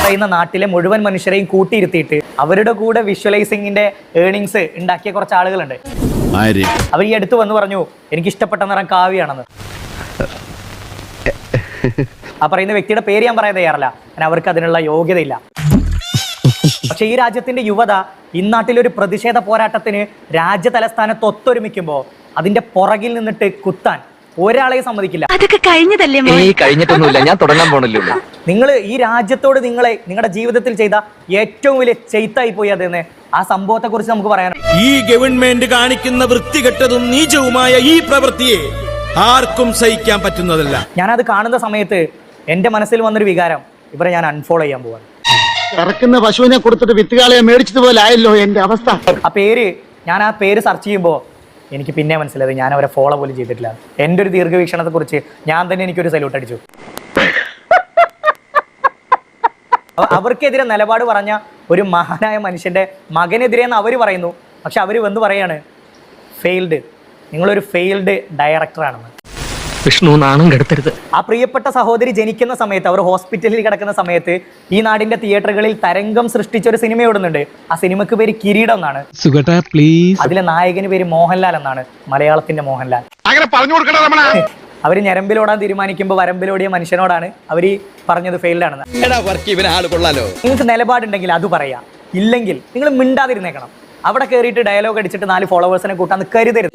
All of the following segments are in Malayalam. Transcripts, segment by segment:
പറയുന്ന നാട്ടിലെ മുഴുവൻ മനുഷ്യരെയും കൂട്ടിയിരുത്തിയിട്ട് അവരുടെ കൂടെ വിഷ്വലൈസിങ്ങിന്റെ ഏർണിങ്സ് ഉണ്ടാക്കിയ കുറച്ച് ആളുകളുണ്ട്. അവർ ഈ അടുത്ത് വന്ന് പറഞ്ഞു എനിക്ക് ഇഷ്ടപ്പെട്ട നിറം കാവ്യാണെന്ന്. ആ പറയുന്ന വ്യക്തിയുടെ പേര് ഞാൻ പറയാൻ തയ്യാറല്ല, കാരണം അവർക്ക് അതിനുള്ള യോഗ്യതയില്ല. പക്ഷെ ഈ രാജ്യത്തിന്റെ യുവത ഇന്നാട്ടിലൊരു പ്രതിഷേധ പോരാട്ടത്തിന് രാജ്യ തലസ്ഥാനത്ത് ഒത്തൊരുമിക്കുമ്പോൾ അതിന്റെ പുറകിൽ നിന്നിട്ട് കുത്താൻ ഒരാളെയും സമ്മതിക്കില്ല. അതൊക്കെ കഴിഞ്ഞതല്ലേ? കഴിഞ്ഞിട്ടൊന്നുമില്ല, ഞാൻ തുടങ്ങാൻ പോണല്ലോ. നിങ്ങൾ ഈ രാജ്യത്തോട് നിങ്ങളുടെ ജീവിതത്തിൽ ചെയ്ത ഏറ്റവും വലിയ ചെയ്ത്തായി പോയി അതെന്ന് ആ സംഭവത്തെ കുറിച്ച് നമുക്ക് പറയാം. ഈ ഗവൺമെന്റ് കാണിക്കുന്ന വൃത്തികെട്ടതും നീചവുമായ ഈ പ്രവൃത്തിയെ ആർക്കും സഹിക്കാൻ പറ്റുന്നതല്ല. ഞാനത് കാണുന്ന സമയത്ത് എന്റെ മനസ്സിൽ വന്നൊരു വികാരം, ഇവരെ ഞാൻ അൺഫോളോ ചെയ്യാൻ പോവാണ്. ഇറക്കുന്ന പശുവിനെ കൊടുത്തിട്ട് വിത്തുകാളയെ മേടിച്ചതുപോലെ ആയല്ലോ എന്റെ അവസ്ഥ. ഞാൻ ആ പേര് സെർച്ച് ചെയ്യുമ്പോൾ എനിക്ക് പിന്നെ മനസ്സിലായത് ഞാൻ അവരെ ഫോളോ പോലും ചെയ്തിട്ടില്ല. എൻ്റെ ഒരു ദീർഘവീക്ഷണത്തെ കുറിച്ച് ഞാൻ തന്നെ എനിക്കൊരു സല്യൂട്ട് അടിച്ചു. അവർക്കെതിരെ നിലപാട് പറഞ്ഞ ഒരു മഹാനായ മനുഷ്യന്റെ മകനെതിരെ എന്ന് അവർ പറയുന്നു. പക്ഷെ അവർ വന്ന് പറയാണ് ഫെയിൽഡ്, നിങ്ങളൊരു ഫെയിൽഡ് ഡയറക്ടറാണെന്ന്. വിഷ്ണു നാണം കെടുത്തരുത്. ആ പ്രിയപ്പെട്ട സഹോദരി ജനിക്കുന്ന സമയത്ത്, അവർ ഹോസ്പിറ്റലിൽ കിടക്കുന്ന സമയത്ത് ഈ നാടിന്റെ തിയേറ്ററുകളിൽ തരംഗം സൃഷ്ടിച്ച ഒരു സിനിമ ഓടുന്നുണ്ട്. ആ സിനിമക്ക് പേര് കിരീടം എന്നാണ്. അതിലെ നായകന് പേര് മോഹൻലാൽ എന്നാണ്, മലയാളത്തിന്റെ മോഹൻലാൽ. അവര് ഞരമ്പിലോടാൻ തീരുമാനിക്കുമ്പോൾ വരമ്പിലോടിയ മനുഷ്യനോടാണ് അവര് പറഞ്ഞത് ഫെയിൽഡ് ആണെന്ന്. നിങ്ങൾക്ക് നിലപാടുണ്ടെങ്കിൽ അത് പറയാം, ഇല്ലെങ്കിൽ നിങ്ങൾ മിണ്ടാതിരുന്നേക്കണം. അവിടെ കയറിയിട്ട് ഡയലോഗ് അടിച്ചിട്ട് 4 ഫോളോവേഴ്സിനെ കൂട്ടാൻ കരുതരുത്.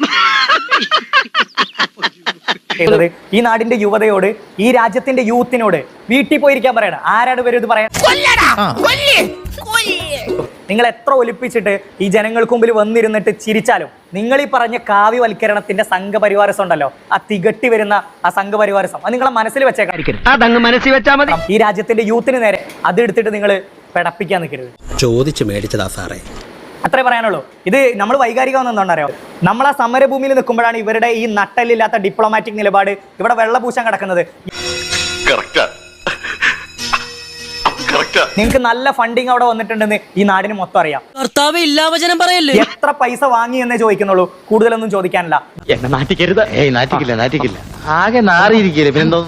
ഈ നാടിന്റെ യുവതയോട്, ഈ രാജ്യത്തിന്റെ യൂത്തിനോട് വീട്ടിൽ പോയിരിക്കാൻ പറയണം. ആരാണ് വരും ഇത് പറയാൻ? നിങ്ങൾ എത്ര ഒലിപ്പിച്ചിട്ട് ഈ ജനങ്ങൾക്ക് മുമ്പിൽ വന്നിരുന്നിട്ട് ചിരിച്ചാലും നിങ്ങൾ ഈ പറഞ്ഞ കാവ്യവൽക്കരണത്തിന്റെ സംഘപരിവാരസം ഉണ്ടല്ലോ, ആ തികട്ടി വരുന്ന ആ സംഘപരിവാരസം, അത് നിങ്ങളെ മനസ്സിൽ വെച്ചേക്കാം. ഈ രാജ്യത്തിന്റെ യൂത്തിന് നേരെ അത് എടുത്തിട്ട് നിങ്ങൾ പിടപ്പിക്കാൻ നിൽക്കരുത്. ചോദിച്ചു മേടിച്ചതാ സാറേ, അത്രേ പറയാനുള്ളൂ. ഇത് നമ്മൾ വൈകാരികമെന്നറിയോ, നമ്മൾ ആ സമരഭൂമിയിൽ നിൽക്കുമ്പോഴാണ് ഇവരുടെ ഈ നട്ടലില്ലാത്ത ഡിപ്ലോമാറ്റിക് നിലപാട് ഇവിടെ വെള്ളപൂശാൻ കിടക്കുന്നത്. നിങ്ങൾക്ക് നല്ല ഫണ്ടിങ് അവിടെ വന്നിട്ടുണ്ടെന്ന് ഈ നാടിന് മൊത്തം അറിയാം. എത്ര പൈസ വാങ്ങി എന്നേ ചോദിക്കുന്നുള്ളൂ, കൂടുതലൊന്നും ചോദിക്കാനില്ല. എന്നെ നാട്ടിക്കരുത്. നാറ്റിക്കില്ല. ആകെ നാറിയിരിക്കില്ല. പിന്നെന്തോ